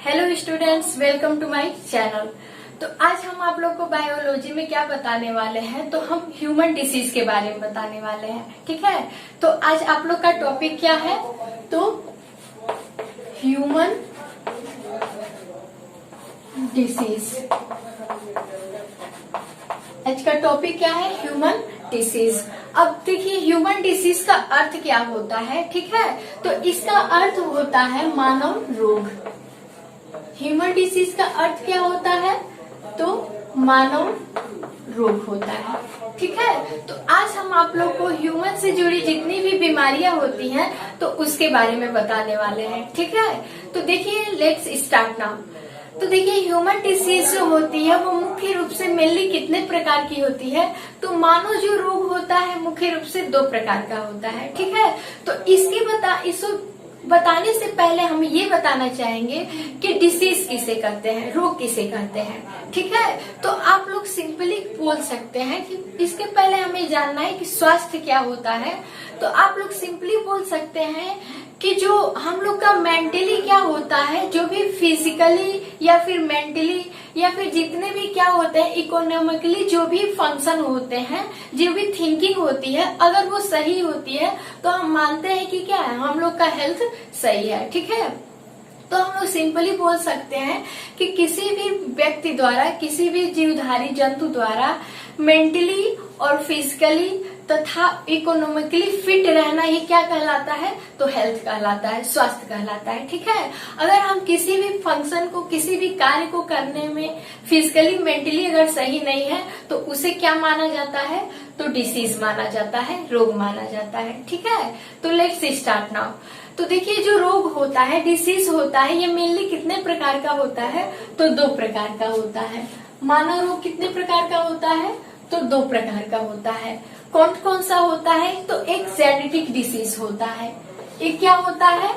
Hello students, welcome to my channel. तो आज हम आप लोग को बायोलॉजी में क्या बताने वाले हैं, तो हम ह्यूमन डिसीज के बारे में बताने वाले हैं। ठीक है, तो आज आप लोग का टॉपिक क्या है, तो ह्यूमन डिसीज। आज का टॉपिक क्या है, ह्यूमन डिसीज। अब देखिए ह्यूमन डिसीज का अर्थ क्या होता है। ठीक है, तो इसका अर्थ होता है मानव रोग। ह्यूमन डिसीज का अर्थ क्या होता है, तो मानव रोग होता है। ठीक है, तो आज हम आप लोग को ह्यूमन से जुड़ी जितनी भी बीमारियां होती हैं तो उसके बारे में बताने वाले हैं। ठीक है, तो देखिए लेट्स स्टार्ट नाउ। तो देखिए ह्यूमन डिसीज जो होती है वो मुख्य रूप से मेनली कितने प्रकार की होती है, तो मानव जो रोग होता है मुख्य रूप से 2 प्रकार का होता है। ठीक है, तो इसको बताने से पहले हम ये बताना चाहेंगे कि डिसीज किसे कहते हैं, रोग किसे कहते हैं। ठीक है, तो आप लोग सिंपली बोल सकते हैं कि इसके पहले हमें जानना है कि स्वास्थ्य क्या होता है। तो आप लोग सिंपली बोल सकते हैं कि जो हम लोग का मेंटली क्या होता है, जो भी फिजिकली या फिर मेंटली या फिर जितने भी क्या होते हैं इकोनॉमिकली जो भी फंक्शन होते हैं, जो भी थिंकिंग होती है, अगर वो सही होती है तो हम मानते हैं कि क्या है, हम लोग का हेल्थ सही है। ठीक है, तो हम लोग सिंपली बोल सकते हैं कि किसी भी व्यक्ति द्वारा, किसी भी जीवधारी जंतु द्वारा मेंटली और फिजिकली तथा इकोनॉमिकली फिट रहना ही क्या कहलाता है, तो हेल्थ कहलाता है, स्वास्थ्य कहलाता है। ठीक है, अगर हम किसी भी फंक्शन को, किसी भी कार्य को करने में फिजिकली मेंटली अगर सही नहीं है तो उसे क्या माना जाता है, तो डिसीज माना जाता है, रोग माना जाता है। ठीक है, तो लेट्स स्टार्ट नाउ। तो देखिए जो रोग होता है, डिसीज होता है, ये मेनली कितने प्रकार का होता है, तो 2 प्रकार का होता है। मानव रोग कितने प्रकार का होता है, तो 2 प्रकार का होता है। कौन कौन सा होता है, तो एक जेनेटिक डिसीज होता है। एक क्या होता है,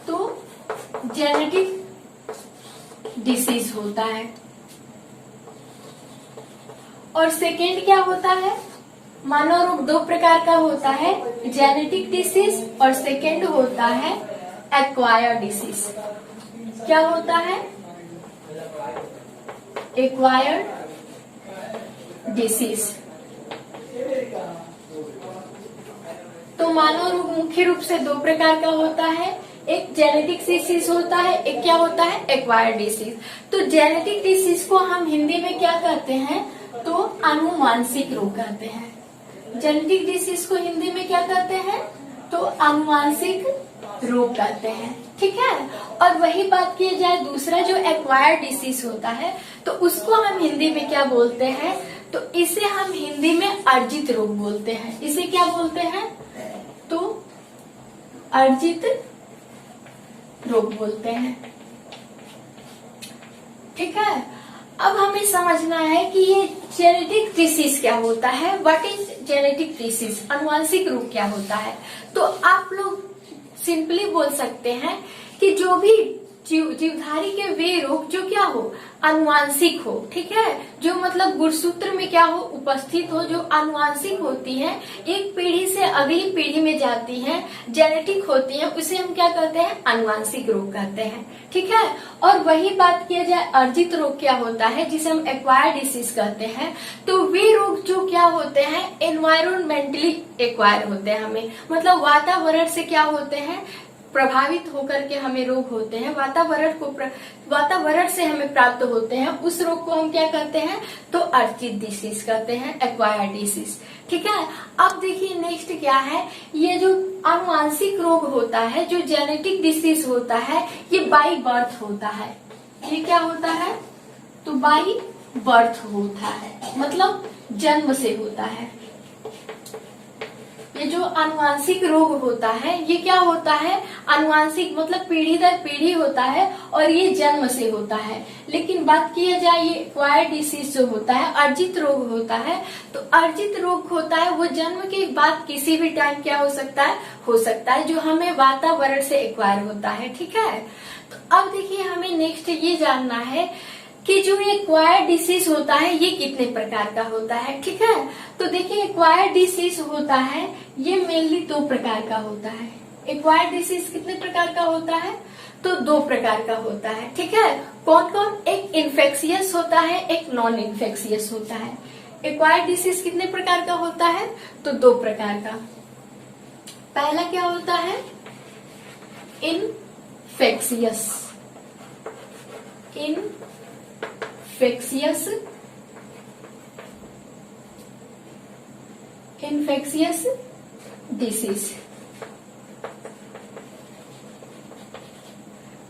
तो जेनेटिक डिसीज होता है। और सेकेंड क्या होता है, मानव रोग 2 प्रकार का होता है, जेनेटिक डिसीज और सेकेंड होता है एक्वायर्ड डिसीज। क्या होता है, एक्वायर्ड डिसीज। तो मानव रोग मुख्य रूप से 2 प्रकार का होता है, एक जेनेटिक डिसीज होता है, एक क्या होता है, एक्वायर्ड डिसीज। तो जेनेटिक डिसीज को हम हिंदी में क्या कहते हैं, तो आनुवांशिक रोग कहते हैं। जेनेटिक डिसीज को हिंदी में क्या कहते हैं, तो आनुवांशिक रोग कहते हैं। ठीक है, और वही बात की जाए दूसरा जो एक्वायर्ड डिसीज होता है तो उसको हम हिंदी में क्या बोलते हैं, तो इसे हम हिंदी में अर्जित रोग बोलते हैं। इसे क्या बोलते हैं, तो अर्जित रोग बोलते हैं। ठीक है, अब हमें समझना है कि ये जेनेटिक डिसीज क्या होता है, व्हाट इज जेनेटिक डिसीज, आनुवांशिक रोग क्या होता है। तो आप लोग सिंपली बोल सकते हैं कि जो भी जीवधारी के वे रोग जो क्या हो, आनुवांशिक हो। ठीक है, जो मतलब गुणसूत्र में क्या हो, उपस्थित हो, जो आनुवांशिक होती है, एक पीढ़ी से अगली पीढ़ी में जाती है, जेनेटिक होती है, उसे हम क्या कहते हैं, आनुवांशिक रोग कहते हैं। ठीक है, और वही बात किया जाए अर्जित रोग क्या होता है, जिसे हम एक्वायर्ड डिसीज कहते हैं, तो वे रोग जो क्या होते हैं, एनवायरमेंटली एक्वायर होते हैं, हमें मतलब वातावरण से क्या होते हैं, प्रभावित होकर के हमें रोग होते हैं, वातावरण से हमें प्राप्त होते हैं, उस रोग को हम क्या कहते हैं, तो अर्जित डिसीज कहते हैं, एक्वायर्ड डिसीज। ठीक है, अब देखिए नेक्स्ट क्या है, ये जो आनुवांशिक रोग होता है, जो जेनेटिक डिसीज होता है, ये बाई बर्थ होता है। ये क्या होता है, तो बाई बर्थ होता है, मतलब जन्म से होता है। ये जो आनुवांशिक रोग होता है ये क्या होता है, आनुवांशिक मतलब पीढ़ी दर पीढ़ी होता है और ये जन्म से होता है। लेकिन बात किया जाए ये एक्वायर्ड डिसीज जो होता है, अर्जित रोग होता है, तो अर्जित रोग होता है वो जन्म के बाद किसी भी टाइम क्या हो सकता है, जो हमें वातावरण से एक्वायर होता है। ठीक है, तो अब देखिए हमें नेक्स्ट ये जानना है कि जो एक्वायर्ड डिसीज होता है ये कितने प्रकार का होता है। ठीक है, तो देखिए एक्वायर्ड डिसीज होता है ये मेनली 2 प्रकार का होता है। एक्वायर्ड डिसीज कितने प्रकार का होता है? तो 2 प्रकार का होता है, ठीक है। कौन कौन? एक इन्फेक्शियस होता है, एक नॉन इन्फेक्शियस होता है। एक्वायर्ड डिसीज कितने प्रकार का होता है? तो 2 प्रकार का। पहला क्या होता है? Infectious disease.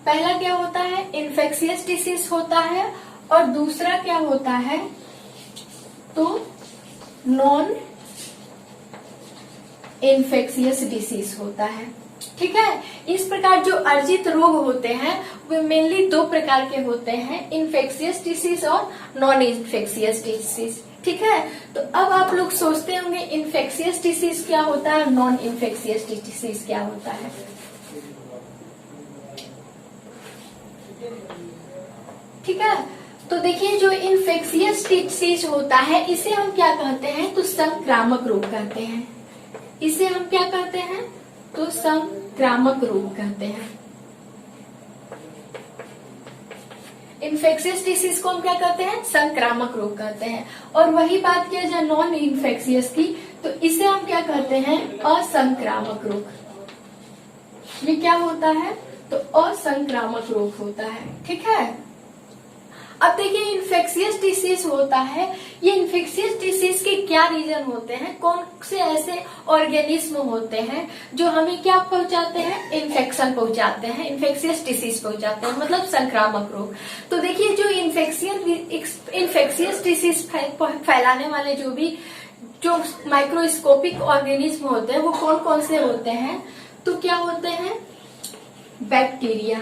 पहला क्या होता है? इन्फेक्शियस डिसीज होता है, और दूसरा क्या होता है? तो नॉन इन्फेक्शियस डिसीज होता है, ठीक है। इस प्रकार जो अर्जित रोग होते हैं वे मेनली 2 प्रकार के होते हैं, इन्फेक्शियस डिसीज और नॉन इन्फेक्शियस डिसीज, ठीक है। तो अब आप लोग सोचते होंगे इन्फेक्शियस डिसीज क्या होता है, नॉन इन्फेक्शियस डिसीज क्या होता है। ठीक है, तो देखिए जो इन्फेक्शियस डिसीज होता है इसे हम क्या कहते हैं? तो संक्रामक रोग कहते हैं। इसे हम क्या कहते हैं? तो संक्रामक रोग कहते हैं। इन्फेक्शियस डिसीज को हम क्या कहते हैं? संक्रामक रोग कहते हैं। और वही बात किया जाए नॉन इन्फेक्शियस की, तो इसे हम क्या कहते हैं? असंक्रामक रोग। ये क्या होता है? तो असंक्रामक रोग होता है, ठीक है। अब देखिए इन्फेक्शियस डिसीज होता है, ये इन्फेक्शियस डिसीज के क्या रीजन होते हैं? कौन से ऐसे ऑर्गेनिज्म होते हैं जो हमें क्या पहुंचाते हैं? इन्फेक्शन पहुंचाते हैं, इन्फेक्शियस डिसीज पहुंचाते हैं, मतलब संक्रामक रोग। तो देखिए जो इन्फेक्शियस डिसीज फैलाने वाले जो माइक्रोस्कोपिक ऑर्गेनिज्म होते हैं वो कौन कौन से होते हैं? तो क्या होते हैं? बैक्टीरिया।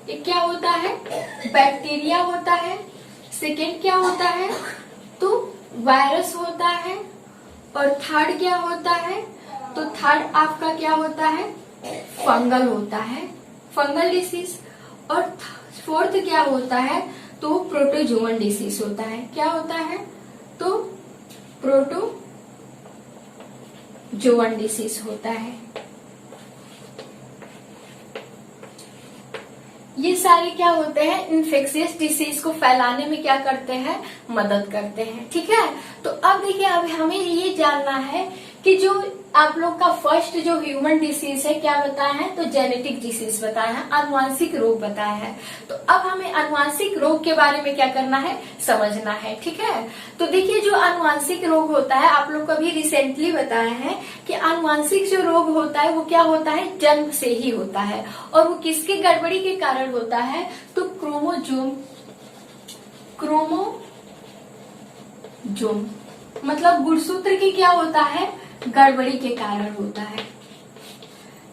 ये क्या होता है? बैक्टीरिया होता है। सेकेंड क्या होता है? तो वायरस होता है। और थर्ड क्या होता है? तो थर्ड आपका क्या होता है? फंगल होता है, फंगल डिसीज। और फोर्थ क्या होता है? तो प्रोटोजोअन डिसीज होता है। क्या होता है? तो प्रोटोजोअन डिसीज होता है। ये सारे क्या होते हैं? इन्फेक्शियस डिसीज को फैलाने में क्या करते हैं? मदद करते हैं, ठीक है। तो अब देखिए अब हमें ये जानना है कि जो आप लोग का फर्स्ट जो ह्यूमन डिसीज है क्या बताया है? तो जेनेटिक डिसीज बताया है, आनुवांशिक रोग बताया है। तो अब हमें आनुवांशिक रोग के बारे में क्या करना है? समझना है, ठीक है। तो देखिए जो आनुवांशिक रोग होता है आप लोग को अभी रिसेंटली बताया है कि आनुवांशिक जो रोग होता है वो क्या होता है? जन्म से ही होता है। और वो किसकी गड़बड़ी के कारण होता है? तो क्रोमोजोम मतलब गुणसूत्र की क्या होता है? गड़बड़ी के कारण होता है।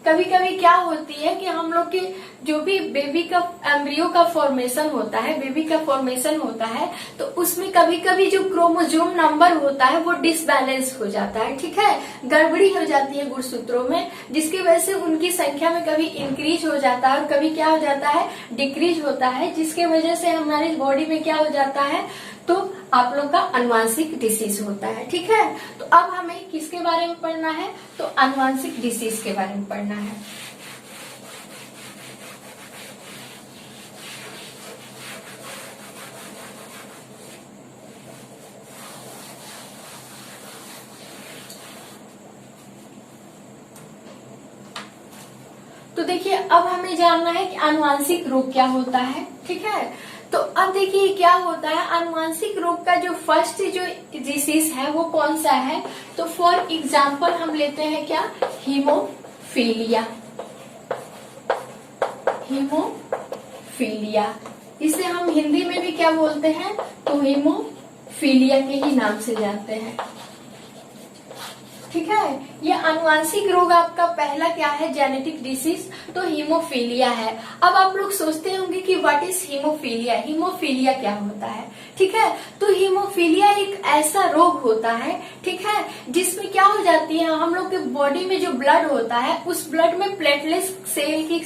कभी कभी क्या होती है कि हम लोग के जो भी बेबी का एम्ब्रियो का फॉर्मेशन होता है, बेबी का फॉर्मेशन होता है, तो उसमें कभी कभी जो क्रोमोसोम नंबर होता है वो डिसबैलेंस हो जाता है, ठीक है। गड़बड़ी हो जाती है गुणसूत्रों में, जिसकी वजह से उनकी संख्या में कभी इंक्रीज हो जाता है और कभी क्या हो जाता है? डिक्रीज होता है, जिसके वजह से हमारी बॉडी में क्या हो जाता है? तो आप लोग का आनुवांशिक डिसीज होता है, ठीक है। तो अब हमें किसके बारे में पढ़ना है? तो आनुवांशिक डिसीज के बारे में पढ़ना है। तो देखिए अब हमें जानना है कि आनुवांशिक रोग क्या होता है, ठीक है। तो अब देखिए क्या होता है, आनुवांशिक रोग का जो फर्स्ट जो डिसीज है वो कौन सा है? तो फॉर एग्जाम्पल हम लेते हैं क्या? हीमोफीलिया। इसे हम हिंदी में भी क्या बोलते हैं? तो हीमोफीलिया के ही नाम से जानते हैं, ठीक है। ये आनुवांशिक रोग आपका पहला क्या है? जेनेटिक डिसीज, तो हीमोफीलिया है। अब आप लोग सोचते होंगे कि व्हाट इज हीमोफीलिया? हीमोफीलिया क्या होता है, ठीक है। तो हीमोफीलिया एक ऐसा रोग होता है, ठीक है, जिसमें क्या हो जाती है, हम लोग के बॉडी में जो ब्लड होता है उस ब्लड में प्लेटलेट सेल की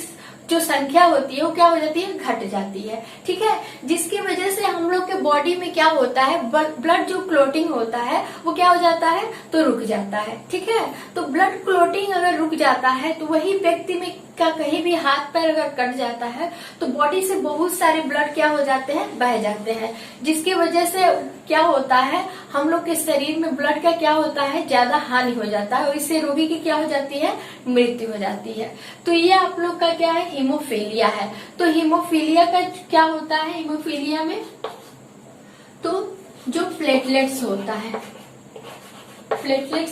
जो संख्या होती है वो क्या हो जाती है, घट जाती है। ठीक है, जिसकी वजह से हम लोग के बॉडी में क्या होता है, ब्लड जो क्लोटिंग होता है वो क्या हो जाता है, तो रुक जाता है। ठीक है, तो ब्लड क्लोटिंग अगर रुक जाता है तो वही व्यक्ति में का कहीं भी हाथ पैर अगर कट जाता है तो बॉडी से बहुत सारे ब्लड क्या हो जाते हैं, बह जाते हैं, जिसकी वजह से क्या होता है, हम लोग के शरीर में ब्लड का क्या होता है, ज्यादा हानि हो जाता है और इससे रोगी की क्या हो जाती है, मृत्यु हो जाती है। तो ये आप लोग का क्या है, हीमोफीलिया है। तो हीमोफीलिया का क्या होता है, हीमोफीलिया में तो जो प्लेटलेट्स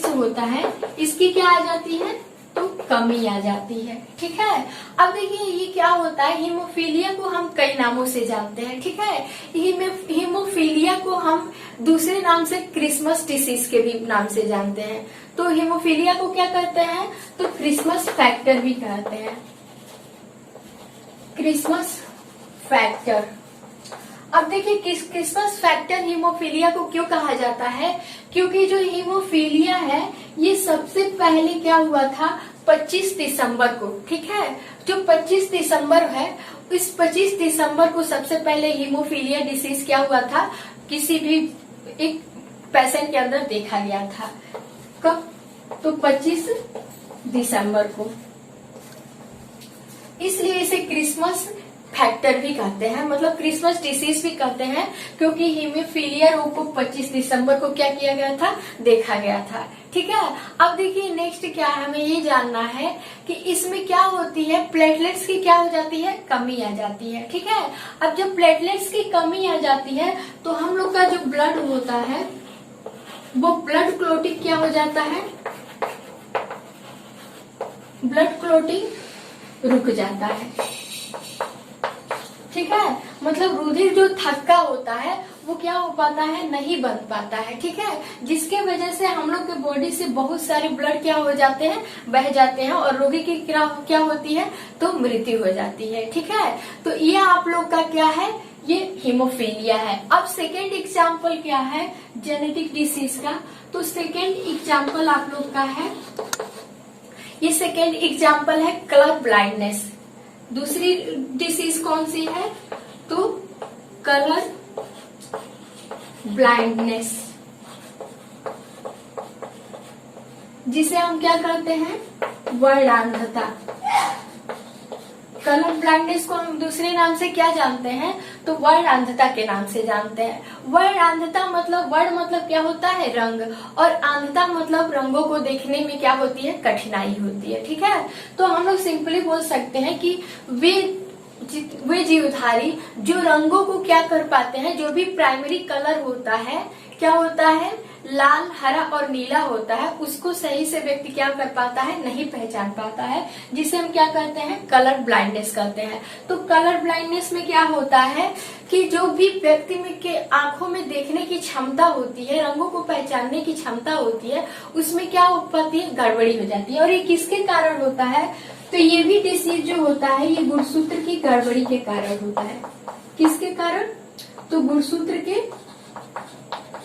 होता है इसकी क्या आ जाती है, तो कमी आ जाती है। ठीक है, अब देखिए ये क्या होता है, हीमोफीलिया को हम कई नामों से जानते हैं। ठीक है, हीमोफीलिया को हम दूसरे नाम से क्रिसमस डिसीज के भी नाम से जानते हैं। तो हीमोफीलिया को क्या कहते हैं, तो क्रिसमस फैक्टर भी कहते हैं, क्रिसमस फैक्टर। अब देखिए क्रिसमस फैक्टर हीमोफीलिया को क्यों कहा जाता है, क्योंकि जो हीमोफीलिया है ये सबसे पहले क्या हुआ था, 25 दिसंबर को। ठीक है, जो 25 दिसंबर है, इस 25 दिसंबर को सबसे पहले हीमोफीलिया डिसीज क्या हुआ था, किसी भी एक पेशेंट के अंदर देखा गया था। कब, तो 25 दिसंबर को। इसलिए इसे क्रिसमस फैक्टर भी कहते हैं, मतलब क्रिसमस डिसीज भी कहते हैं, क्योंकि हीमोफीलिया रोग को 25 दिसंबर को क्या किया गया था, देखा गया था। ठीक है, अब देखिए नेक्स्ट क्या है, हमें ये जानना है कि इसमें क्या होती है, प्लेटलेट्स की क्या हो जाती है, कमी आ जाती है। ठीक है, अब जब प्लेटलेट्स की कमी आ जाती है तो हम लोग का जो ब्लड होता है वो ब्लड क्लोटिंग क्या हो जाता है, ब्लड क्लोटिंग रुक जाता है। ठीक है, मतलब रुधिर जो थक्का होता है वो क्या हो पाता है, नहीं बन पाता है। ठीक है, जिसके वजह से हम लोग के बॉडी से बहुत सारे ब्लड क्या हो जाते हैं, बह जाते हैं और रोगी की क्या होती है, तो मृत्यु हो जाती है। ठीक है, तो ये आप लोग का क्या है, ये हीमोफीलिया है। अब सेकेंड एग्जाम्पल क्या है, जेनेटिक डिसीज का। तो सेकेंड एग्जाम्पल आप लोग का है, ये सेकेंड एग्जाम्पल है कलर ब्लाइंडनेस। दूसरी डिसीज कौन सी है, तो कलर ब्लाइंडनेस, जिसे हम क्या कहते हैं, वर्णांधता। कलर ब्लाइंडनेस को हम दूसरे नाम से क्या जानते हैं, तो वर्णांधता के नाम से जानते हैं। वर्णांधता मतलब, वर्ण मतलब क्या होता है, रंग, और अंधता मतलब रंगों को देखने में क्या होती है, कठिनाई होती है। ठीक है, तो हम लोग सिंपली बोल सकते हैं कि वे जीवधारी जो रंगों को क्या कर पाते हैं, जो भी प्राइमरी कलर होता है, क्या होता है, लाल, हरा और नीला होता है, उसको सही से व्यक्ति क्या कर पाता है, नहीं पहचान पाता है, जिसे हम क्या कहते हैं, कलर ब्लाइंडनेस कहते हैं। तो कलर ब्लाइंडनेस में क्या होता है कि जो भी व्यक्ति में के आंखों में देखने की क्षमता होती है, रंगों को पहचानने की क्षमता होती है, उसमें क्या हो पाती है, गड़बड़ी हो जाती है। और ये किसके कारण होता है, तो ये भी डिसीज जो होता है ये गुणसूत्र की गड़बड़ी के कारण होता है। किसके कारण, तो गुणसूत्र के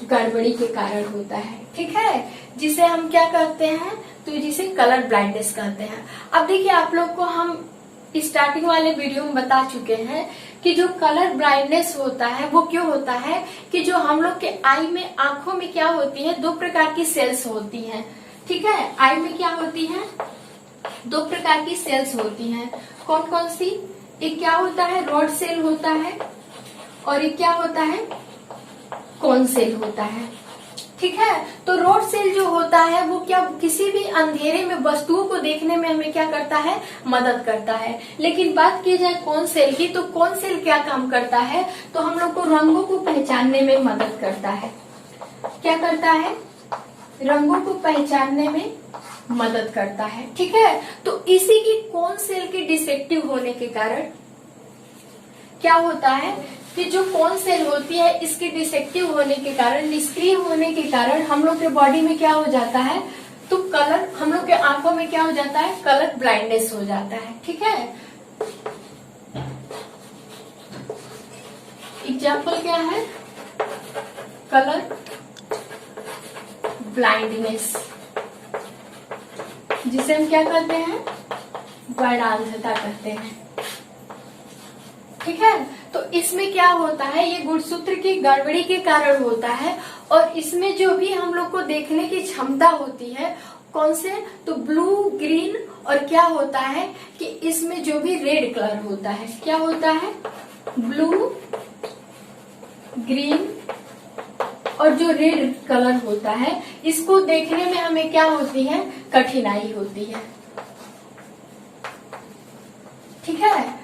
गड़बड़ी के कारण होता है। ठीक है, जिसे हम क्या कहते हैं, तो जिसे कलर ब्लाइंडनेस कहते हैं। अब देखिए आप लोग को हम स्टार्टिंग वाले वीडियो में बता चुके हैं कि जो कलर ब्लाइंडनेस होता है वो क्यों होता है, कि जो हम लोग के आई में, आंखों में क्या होती है, दो प्रकार की सेल्स होती हैं। ठीक है, आई में क्या होती है, दो प्रकार की सेल्स होती हैं। कौन कौन सी, एक क्या होता है, रॉड सेल होता है, और एक क्या होता है, कोन सेल होता है। ठीक है, तो रॉड सेल जो होता है वो क्या, किसी भी अंधेरे में वस्तुओं को देखने में हमें क्या करता है, मदद करता है। लेकिन बात की जाए कोन सेल की, तो कोन सेल क्या काम करता है, तो हम लोग को रंगों को पहचानने में मदद करता है। क्या करता है, रंगों को पहचानने में मदद करता है। ठीक है, तो इसी की कोन सेल के डिफेक्टिव होने के कारण क्या होता है कि जो कोन सेल होती है इसके डिफेक्टिव होने के कारण, निष्क्रिय होने के कारण हम लोग के बॉडी में क्या हो जाता है, तो कलर, हम लोग के आंखों में क्या हो जाता है, कलर ब्लाइंडनेस हो जाता है। ठीक है, एग्जाम्पल क्या है, कलर ब्लाइंडनेस, जिसे हम क्या कहते हैं, वर्णांधता कहते हैं। ठीक है। तो इसमें क्या होता है, ये गुणसूत्र की गड़बड़ी के कारण होता है, और इसमें जो भी हम लोग को देखने की क्षमता होती है कौन से, तो ब्लू, ग्रीन, और क्या होता है कि इसमें जो भी रेड कलर होता है, क्या होता है, ब्लू, ग्रीन और जो रेड कलर होता है, इसको देखने में हमें क्या होती है, कठिनाई होती है। ठीक है,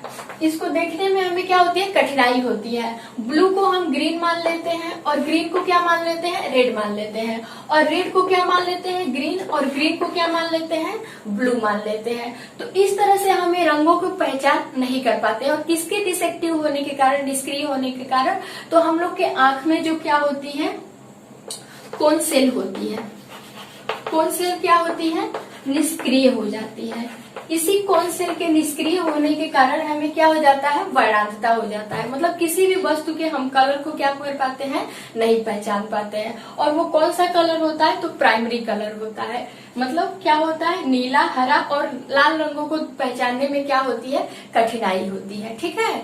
इसको देखने में हमें क्या होती है, कठिनाई होती है। ब्लू को हम ग्रीन मान लेते हैं, और ग्रीन को क्या मान लेते हैं, रेड मान लेते हैं, और रेड को क्या मान लेते हैं, ग्रीन, और ग्रीन को क्या मान लेते हैं, ब्लू मान लेते हैं। तो इस तरह से हमें रंगों को पहचान नहीं कर पाते, और किसके डिसेक्टिव होने के कारण, निष्क्रिय होने के कारण, तो हम लोग के आंख में जो क्या होती है, कोन सेल होती है, कोन सेल क्या होती है, निष्क्रिय हो जाती है। इसी कोन सेल के निष्क्रिय होने के कारण हमें क्या हो जाता है, वर्णांधता हो जाता है। मतलब किसी भी वस्तु के हम कलर को क्या कर पाते हैं, नहीं पहचान पाते हैं। और वो कौन सा कलर होता है, तो प्राइमरी कलर होता है। मतलब क्या होता है, नीला, हरा और लाल रंगों को पहचानने में क्या होती है, कठिनाई होती है। ठीक है,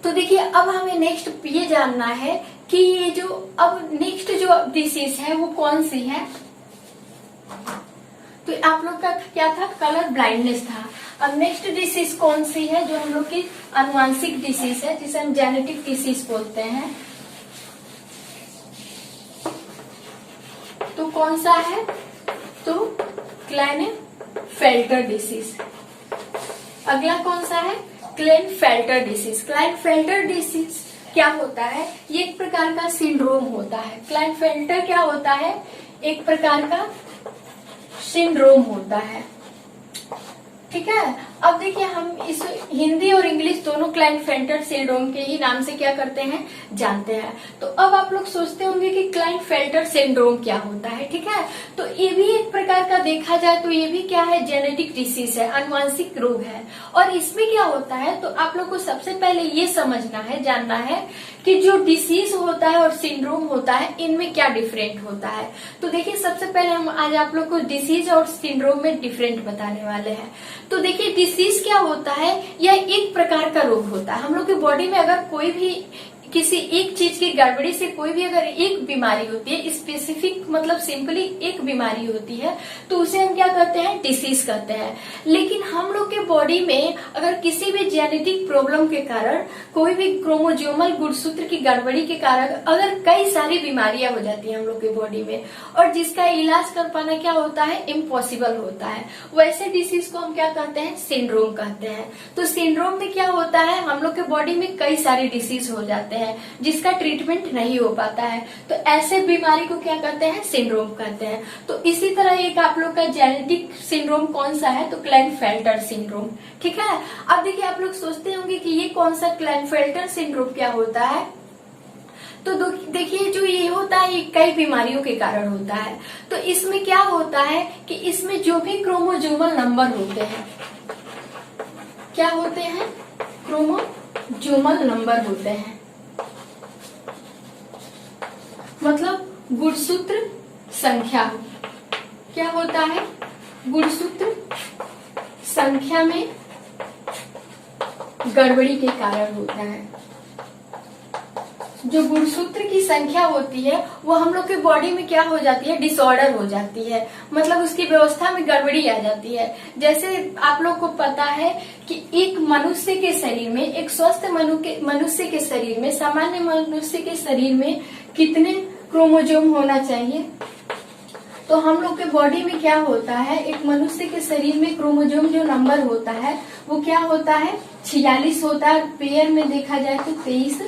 तो देखिए अब हमें नेक्स्ट ये जानना है कि ये जो अब नेक्स्ट जो डिसीज है वो कौन सी है। तो आप लोग का क्या था, कलर ब्लाइंडनेस था। अब नेक्स्ट डिसीज कौन सी है, जो हम लोग की आनुवांशिक डिसीज है, जिसे हम जेनेटिक डिसीज बोलते हैं। तो कौन सा है, तो क्लाइनेफेल्टर डिसीज। अगला कौन सा है, क्लाइनेफेल्टर डिसीज। क्लाइनेफेल्टर डिसीज क्या होता है, ये एक प्रकार का सिंड्रोम होता है। क्लाइनेफेल्टर क्या होता है, एक प्रकार का सिंड्रोम होता है। ठीक है, अब देखिए हम इस हिंदी और इंग्लिश दोनों क्लाइनेफेल्टर सिंड्रोम के ही नाम से क्या करते हैं, जानते हैं। तो अब आप लोग सोचते होंगे कि क्लाइनेफेल्टर सिंड्रोम क्या होता है। ठीक है, तो ये भी एक प्रकार का देखा जाए तो ये भी क्या है, जेनेटिक डिसीज है, आनुवांशिक रोग है। और इसमें क्या होता है, तो आप लोग को सबसे पहले ये समझना है, जानना है कि जो डिसीज होता है और सिंड्रोम होता है, इनमें क्या डिफरेंट होता है। तो देखिए सबसे पहले हम आज आप लोग को डिसीज और सिंड्रोम में डिफरेंट बताने वाले हैं। तो देखिए डिसीज क्या होता है, यह एक प्रकार का रोग होता है। हम लोग के बॉडी में अगर कोई भी किसी एक चीज की गड़बड़ी से कोई भी अगर एक बीमारी होती है, स्पेसिफिक मतलब सिंपली एक बीमारी होती है, तो उसे हम क्या कहते हैं, डिसीज कहते हैं। लेकिन हम लोग के बॉडी में अगर किसी भी जेनेटिक प्रॉब्लम के कारण, कोई भी क्रोमोसोमल गुणसूत्र की गड़बड़ी के कारण अगर कई सारी बीमारियां हो जाती है हम लोग के बॉडी में, और जिसका इलाज कर पाना क्या होता है, इम्पॉसिबल होता है, वैसे डिसीज को हम क्या कहते हैं, सिंड्रोम कहते हैं। तो सिंड्रोम में क्या होता है, हम लोग के बॉडी में कई सारे डिसीज हो जाते हैं जिसका ट्रीटमेंट नहीं हो पाता है, तो ऐसे बीमारी को क्या कहते हैं, सिंड्रोम कहते हैं। तो इसी तरह एक आप लोग का जेनेटिक सिंड्रोम कौन सा है, तो क्लाइनेफेल्टर सिंड्रोम। ठीक है, अब देखिए आप लोग सोचते होंगे कि ये कौन सा क्लाइनेफेल्टर सिंड्रोम क्या होता है। तो देखिए जो ये होता है, ये कई बीमारियों के कारण होता है। तो इसमें क्या होता है कि इसमें जो भी क्रोमोसोमल नंबर होते हैं, क्या होते हैं, क्रोमोसोमल नंबर होते हैं, मतलब गुणसूत्र संख्या। क्या होता है, गुणसूत्र संख्या में गड़बड़ी के कारण होता है। जो गुणसूत्र की संख्या होती है वो हम लोग के बॉडी में क्या हो जाती है, डिसऑर्डर हो जाती है, मतलब उसकी व्यवस्था में गड़बड़ी आ जाती है। जैसे आप लोग को पता है कि एक मनुष्य के शरीर में, एक स्वस्थ मनुष्य के शरीर में, सामान्य मनुष्य के शरीर में कितने क्रोमोसोम होना चाहिए। तो हम लोग के बॉडी में क्या होता है, एक मनुष्य के शरीर में क्रोमोसोम जो नंबर होता है वो क्या होता है, 46 होता है। पेयर में देखा जाए तो 23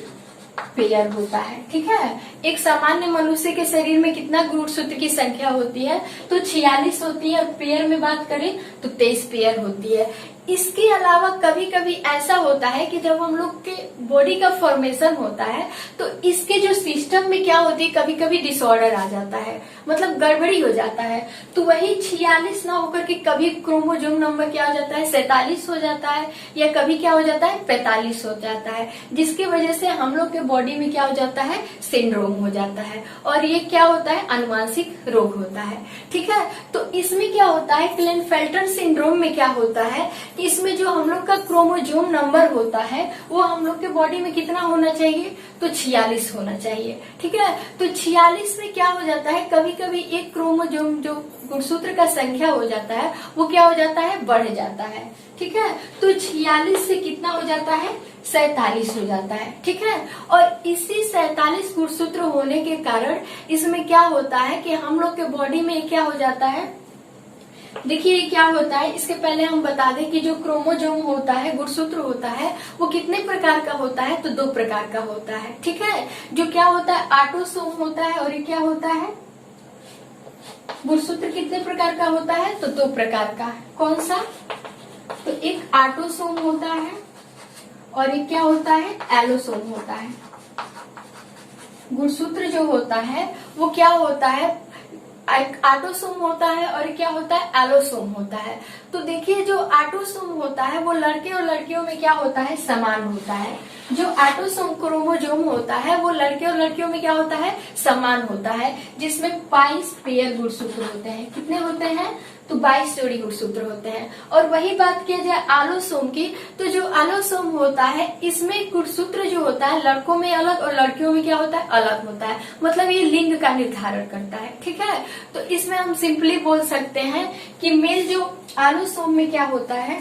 पेयर होता है। ठीक है, एक सामान्य मनुष्य के शरीर में कितना गुणसूत्र की संख्या होती है, तो 46 होती है, और पेयर में बात करें तो 23 पेयर होती है। इसके अलावा कभी कभी ऐसा होता है कि जब हम लोग के बॉडी का फॉर्मेशन होता है तो इसके जो सिस्टम में क्या होती है, कभी कभी डिसऑर्डर आ जाता है, मतलब गड़बड़ी हो जाता है। तो वही 46 ना होकर के कभी क्रोमोसोम नंबर क्या हो जाता है, 47 हो जाता है, या कभी क्या हो जाता है, 45 हो जाता है, जिसकी वजह से हम लोग के बॉडी में क्या हो जाता है, सिंड्रोम हो जाता है। और ये क्या होता है, आनुवांशिक रोग होता है। ठीक है, तो इसमें क्या होता है, क्लाइनेफेल्टर सिंड्रोम में क्या होता है इसमें जो हम लोग का क्रोमोजोम नंबर होता है वो हम लोग के बॉडी में कितना होना चाहिए, तो 46 होना चाहिए। ठीक है, तो 46 में क्या हो जाता है, कभी कभी एक क्रोमोजोम जो गुणसूत्र का संख्या हो जाता है वो क्या हो जाता है, बढ़ जाता है। ठीक है, तो 46 से कितना हो जाता है, 47 हो जाता है। ठीक है, और इसी 47 गुणसूत्र होने के कारण इसमें क्या होता है कि हम लोग के बॉडी में क्या हो जाता है, देखिए क्या होता है, इसके पहले हम बता दें कि जो क्रोमोजोम होता है, गुणसूत्र होता है, वो कितने प्रकार का होता है, तो 2 प्रकार का होता है। ठीक है, जो क्या होता है, ऑटोसोम होता है, और ये क्या होता है, गुणसूत्र कितने प्रकार का होता है, तो 2 प्रकार का। कौन सा, तो एक ऑटोसोम होता है और एक क्या होता है, एलोसोम होता है। गुणसूत्र जो होता है वो क्या होता है, ऑटोसोम होता है और क्या होता है, एलोसोम होता है। तो देखिए जो ऑटोसोम होता है वो लड़के और लड़कियों में क्या होता है, समान होता है। जो ऑटोसोम क्रोमोजोम होता है वो लड़के और लड़कियों में क्या होता है, समान होता है, जिसमें 22 पेयर गुणसूत्र होते हैं। कितने होते हैं, तो 22 जोड़ी गुणसूत्र होते हैं। और वही बात किया जाए आलोसोम की, तो जो आलोसोम होता है इसमें गुणसूत्र जो होता है लड़कों में अलग और लड़कियों में क्या होता है, अलग होता है। मतलब ये लिंग का निर्धारण करता है। ठीक है, तो इसमें हम सिंपली बोल सकते हैं कि मेल जो आलोसोम में क्या होता है,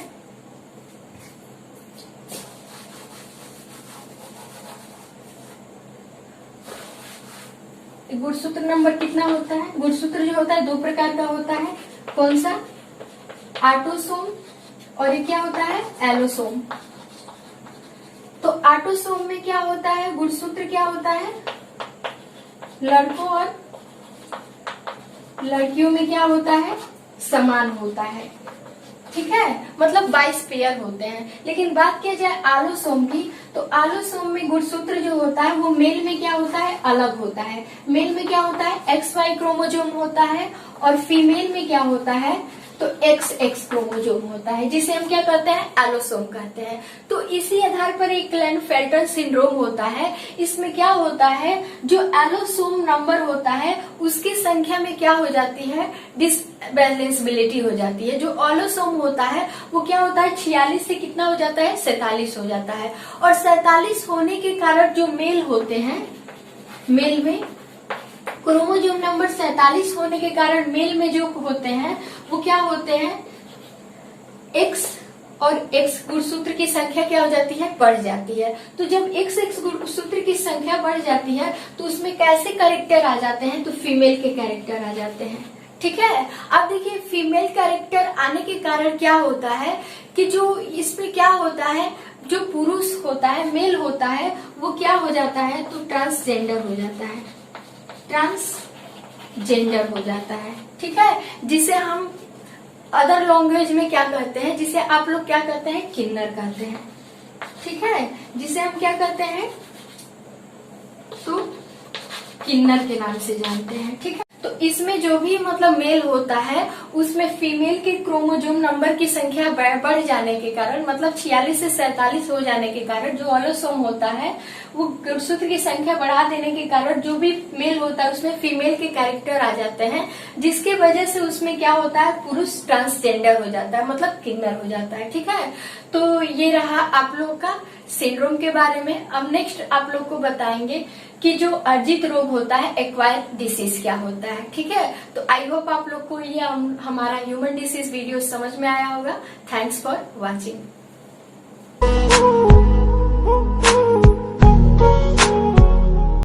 गुणसूत्र नंबर कितना होता है, गुणसूत्र जो होता है 2 प्रकार का होता है। कौन सा, ऑटोसोम और ये क्या होता है, एलोसोम। तो ऑटोसोम में क्या होता है, गुणसूत्र क्या होता है, लड़कों और लड़कियों में क्या होता है, समान होता है। ठीक है, मतलब 22 पेयर होते हैं। लेकिन बात किया जाए आलोसोम की, तो आलोसोम में गुणसूत्र जो होता है वो मेल में क्या होता है, अलग होता है। मेल में क्या होता है, XY क्रोमोजोम होता है और फीमेल में क्या होता है, तो XX क्रोमोजोम होता है, जिसे हम क्या कहते हैं, एलोसोम कहते हैं। तो इसी आधार पर एक क्लेनफेल्टर सिंड्रोम होता है। इसमें क्या होता है, जो एलोसोम नंबर होता है उसकी संख्या में क्या हो जाती है, डिसबैलेंसबिलिटी हो जाती है। जो एलोसोम होता है वो क्या होता है, 46 से कितना हो जाता है, 47 हो जाता है। और 47 होने के कारण जो मेल होते हैं, मेल में क्रोमोजोम नंबर 47 होने के कारण मेल में जो होते हैं वो क्या होते हैं, X और X गुणसूत्र की संख्या क्या हो जाती है, बढ़ जाती है। तो जब XX गुणसूत्र की संख्या बढ़ जाती है तो उसमें कैसे कैरेक्टर आ जाते हैं, तो फीमेल के कैरेक्टर आ जाते हैं। ठीक है, अब देखिए फीमेल कैरेक्टर आने के कारण क्या होता है कि जो इसमें क्या होता है, जो पुरुष होता है, मेल होता है, वो क्या हो जाता है, तो ट्रांसजेंडर हो जाता है, ट्रांसजेंडर हो जाता है। ठीक है, जिसे हम अदर लैंग्वेज में क्या कहते हैं, जिसे आप लोग क्या कहते हैं, किन्नर कहते हैं। ठीक है, जिसे हम क्या कहते हैं, तो किन्नर के नाम से जानते हैं। ठीक है, तो इसमें जो भी मतलब मेल होता है उसमें फीमेल के क्रोमोजोम नंबर की संख्या बढ़ जाने के कारण, मतलब 46 से 47 हो जाने के कारण जो एलोसोम होता है वो गुणसूत्र की संख्या बढ़ा देने के कारण जो भी मेल होता है उसमें फीमेल के कैरेक्टर आ जाते हैं, जिसके वजह से उसमें क्या होता है, पुरुष ट्रांसजेंडर हो जाता है, मतलब किन्नर हो जाता है। ठीक है, तो ये रहा आप लोग का सिंड्रोम के बारे में। अब नेक्स्ट आप लोग को बताएंगे कि जो अर्जित रोग होता है, एक्वायर डिसीज क्या होता है। ठीक है, तो आई होप आप लोग को ये हमारा ह्यूमन डिसीज वीडियो समझ में आया होगा। Thanks for watching.